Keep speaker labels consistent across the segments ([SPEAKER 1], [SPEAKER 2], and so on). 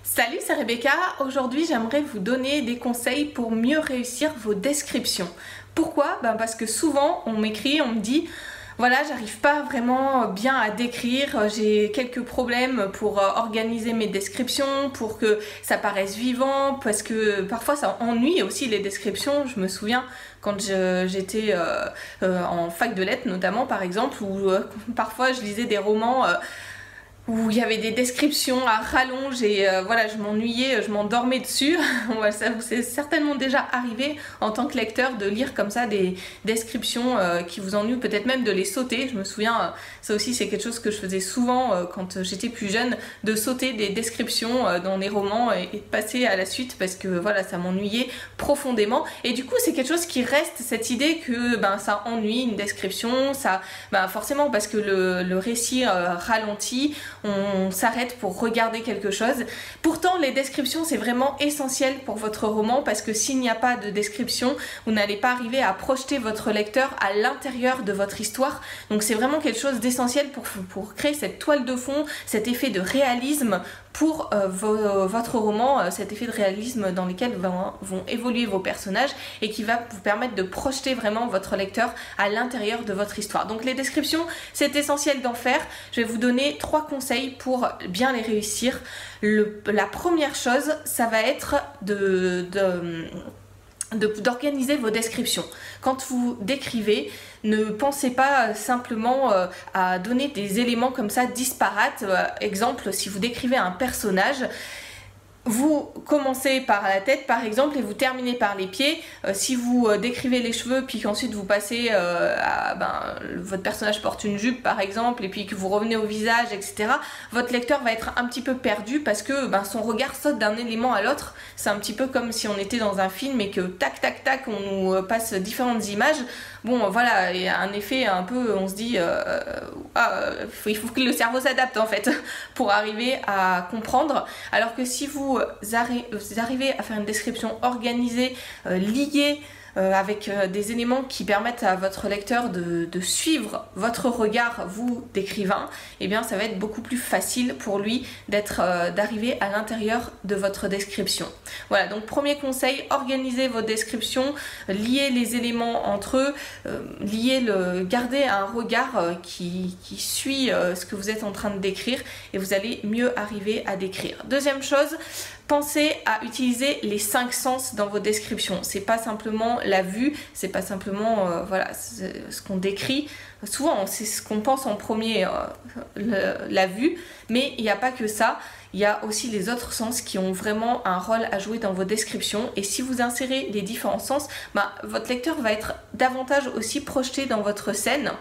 [SPEAKER 1] Salut, c'est Rebecca. Aujourd'hui, j'aimerais vous donner des conseils pour mieux réussir vos descriptions. Pourquoi? Parce que souvent, on m'écrit, on me dit voilà, j'arrive pas vraiment bien à décrire, j'ai quelques problèmes pour organiser mes descriptions, pour que ça paraisse vivant, parce que parfois ça ennuie aussi les descriptions. Je me souviens quand j'étais en fac de lettres notamment par exemple, où parfois je lisais des romans où il y avait des descriptions à rallonge et voilà, je m'ennuyais, je m'endormais dessus. Ça vous est certainement déjà arrivé en tant que lecteur de lire comme ça des descriptions qui vous ennuient, peut-être même de les sauter. Je me souviens, ça aussi c'est quelque chose que je faisais souvent quand j'étais plus jeune, de sauter des descriptions dans les romans et de passer à la suite parce que voilà, ça m'ennuyait profondément. Et du coup c'est quelque chose qui reste, cette idée que ça ennuie une description, ça, forcément parce que le récit ralentit, on s'arrête pour regarder quelque chose. Pourtant les descriptions c'est vraiment essentiel pour votre roman, parce que s'il n'y a pas de description, vous n'allez pas arriver à projeter votre lecteur à l'intérieur de votre histoire. Donc c'est vraiment quelque chose d'essentiel pour créer cette toile de fond, cet effet de réalisme pour votre roman, cet effet de réalisme dans lequel vont évoluer vos personnages et qui va vous permettre de projeter vraiment votre lecteur à l'intérieur de votre histoire. Donc les descriptions, c'est essentiel d'en faire. Je vais vous donner 3 conseils pour bien les réussir. La première chose, ça va être d'organiser vos descriptions. Quand vous décrivez, ne pensez pas simplement à donner des éléments comme ça disparates. Exemple, si vous décrivez un personnage, vous commencez par la tête par exemple et vous terminez par les pieds. Si vous décrivez les cheveux puis qu'ensuite vous passez votre personnage porte une jupe par exemple et puis que vous revenez au visage, etc., votre lecteur va être un petit peu perdu parce que son regard saute d'un élément à l'autre. C'est un petit peu comme si on était dans un film et que tac tac tac on nous passe différentes images. Bon voilà, il y a un effet un peu, on se dit il faut que le cerveau s'adapte en fait pour arriver à comprendre. Alors que si vous arrivez à faire une description organisée, liée, avec des éléments qui permettent à votre lecteur de suivre votre regard, vous d'écrivain, et bien ça va être beaucoup plus facile pour lui d'arriver à l'intérieur de votre description. Voilà, donc premier conseil, organisez vos descriptions, liez les éléments entre eux, gardez un regard qui suit ce que vous êtes en train de décrire et vous allez mieux arriver à décrire. Deuxième chose, pensez à utiliser les 5 sens dans vos descriptions. C'est pas simplement la vue, c'est pas simplement ce qu'on décrit. Souvent, c'est ce qu'on pense en premier, la vue, mais il n'y a pas que ça. Il y a aussi les autres sens qui ont vraiment un rôle à jouer dans vos descriptions. Et si vous insérez les différents sens, votre lecteur va être davantage aussi projeté dans votre scène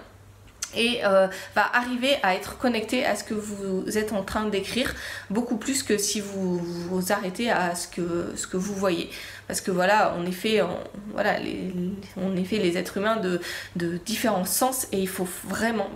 [SPEAKER 1] et va arriver à être connecté à ce que vous êtes en train d'écrire, beaucoup plus que si vous vous arrêtez à ce que vous voyez. Parce que voilà, on est fait les êtres humains de différents sens et il faut vraiment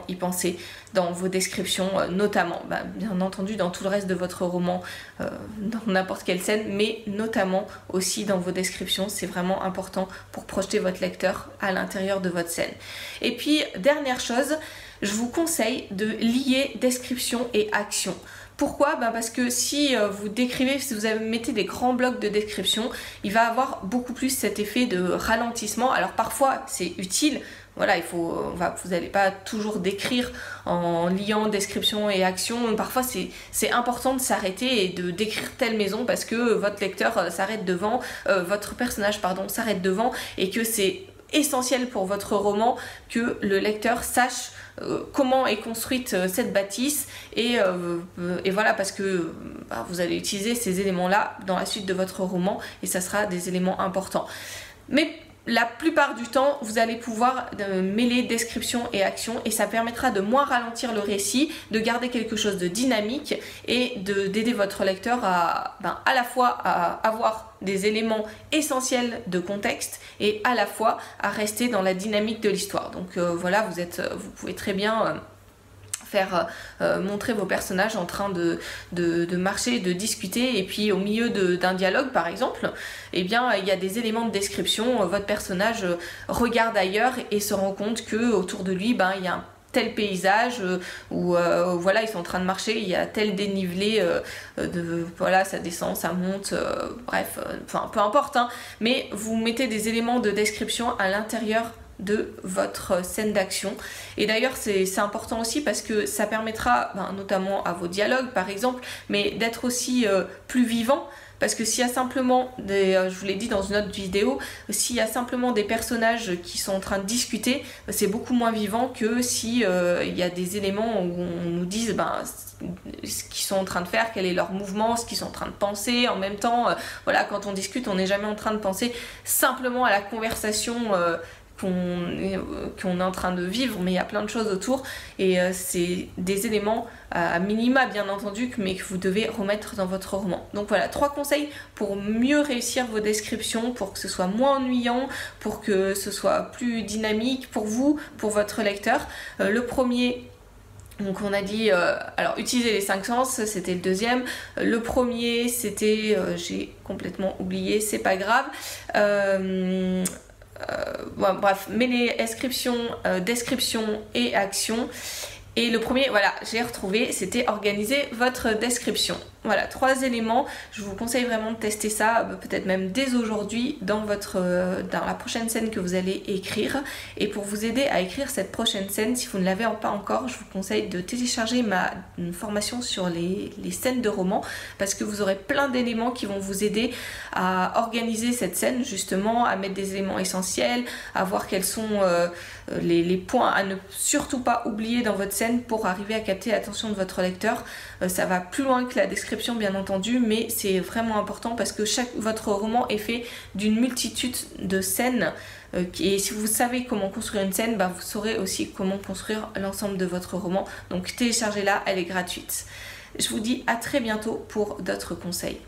[SPEAKER 1] y penser dans vos descriptions, notamment, bien entendu dans tout le reste de votre roman, dans n'importe quelle scène, mais notamment aussi dans vos descriptions. C'est vraiment important pour projeter votre lecteur à l'intérieur de votre scène. Et puis, dernière chose, je vous conseille de lier description et action. Pourquoi? Parce que si vous décrivez, si vous mettez des grands blocs de description, il va avoir beaucoup plus cet effet de ralentissement. Alors parfois c'est utile, voilà, vous n'allez pas toujours décrire en liant description et action. Parfois c'est important de s'arrêter et de décrire telle maison parce que votre lecteur s'arrête devant, votre personnage s'arrête devant, et que c'est essentiel pour votre roman que le lecteur sache comment est construite cette bâtisse et voilà, parce que vous allez utiliser ces éléments là dans la suite de votre roman et ça sera des éléments importants. Mais la plupart du temps, vous allez pouvoir mêler description et action et ça permettra de moins ralentir le récit, de garder quelque chose de dynamique et d'aider votre lecteur à la fois à avoir des éléments essentiels de contexte et à la fois à rester dans la dynamique de l'histoire. Donc voilà, vous pouvez très bien faire montrer vos personnages en train de marcher, de discuter, et puis au milieu d'un dialogue par exemple, eh bien il y a des éléments de description, votre personnage regarde ailleurs et se rend compte que autour de lui il y a tel paysage où voilà, ils sont en train de marcher, il y a tel dénivelé, voilà, ça descend, ça monte, bref, enfin peu importe, hein, mais vous mettez des éléments de description à l'intérieur de votre scène d'action. Et d'ailleurs c'est important aussi parce que ça permettra notamment à vos dialogues par exemple, mais d'être aussi plus vivant. Parce que s'il y a simplement je vous l'ai dit dans une autre vidéo, s'il y a simplement des personnages qui sont en train de discuter, c'est beaucoup moins vivant que si il y a des éléments où on nous dise ce qu'ils sont en train de faire, quel est leur mouvement, ce qu'ils sont en train de penser. En même temps, voilà, quand on discute, on n'est jamais en train de penser simplement à la conversation qu'on est en train de vivre, mais il y a plein de choses autour et c'est des éléments à minima bien entendu, mais que vous devez remettre dans votre roman. Donc voilà, 3 conseils pour mieux réussir vos descriptions, pour que ce soit moins ennuyant, pour que ce soit plus dynamique pour vous, pour votre lecteur. Le premier, donc on a dit, alors utiliser les 5 sens, c'était le deuxième. Le premier, c'était, j'ai complètement oublié, c'est pas grave. Bon, bref, mêler description et action. Et le premier, voilà, j'ai retrouvé, c'était organiser votre description. Voilà, 3 éléments. Je vous conseille vraiment de tester ça, peut-être même dès aujourd'hui dans la prochaine scène que vous allez écrire. Et pour vous aider à écrire cette prochaine scène, si vous ne l'avez pas encore, je vous conseille de télécharger ma formation sur les scènes de roman, parce que vous aurez plein d'éléments qui vont vous aider à organiser cette scène, justement, à mettre des éléments essentiels, à voir quels sont les points à ne surtout pas oublier dans votre scène pour arriver à capter l'attention de votre lecteur. Ça va plus loin que la description bien entendu, mais c'est vraiment important parce que votre roman est fait d'une multitude de scènes et si vous savez comment construire une scène, vous saurez aussi comment construire l'ensemble de votre roman. Donc téléchargez-la, elle est gratuite. Je vous dis à très bientôt pour d'autres conseils.